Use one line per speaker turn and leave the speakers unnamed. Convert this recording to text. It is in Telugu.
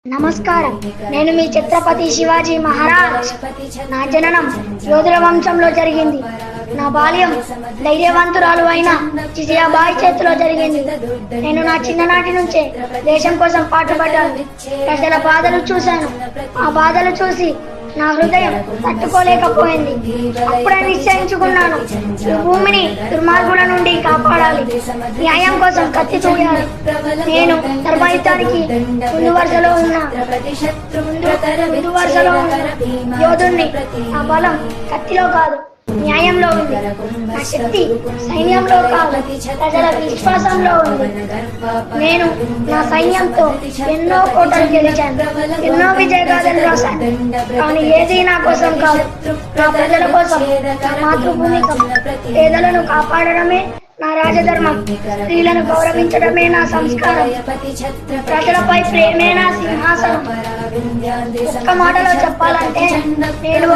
నమస్కారం. నేను మీ ఛత్రపతి శివాజీ మహారాజ్. నా జననం యోధుల వంశంలో జరిగింది. నా బాల్యం ధైర్యవంతురాలు అయిన జిజియాబాయి చేతిలో జరిగింది. నేను నా చిన్ననాటి నుంచే దేశం కోసం పాటుపడ్డాను. ప్రజల బాధలు చూశాను. ఆ బాధలు చూసి నా హృదయం తట్టుకోలేకపోయింది. అప్పుడే నిశ్చయించుకున్నాను, ఈ భూమిని దుర్మార్గుల నుండి కాపాడాలి. న్యాయం కోసం కత్తి చూడాలి. నేను ధర్మయుద్ధానికి ముందు వరుసలో ఉన్న యోధుణ్ణి. ఆ బలం కత్తిలో కాదు, న్యాయంలో ఉంది. నా శక్తి సైన్యంలో కాదు, ప్రజల విశ్వాసంలో ఉంది. నేను నా సైన్యంతో ఎన్నో కోటలు గెలిచాను, ఎన్నో విజయగాథలు రాశాను. కానీ ఏది నా కోసం కాదు, నా ప్రజల కోసం, నా మాతృభూమి కోసం. పేదలను కాపాడడమే నా రాజధర్మం. స్త్రీలను గౌరవించడమే నా సంస్కారం. ప్రజలపై ప్రేమే నా సింహాసనం. ఒక్క మాటలో చెప్పాలంటే నేను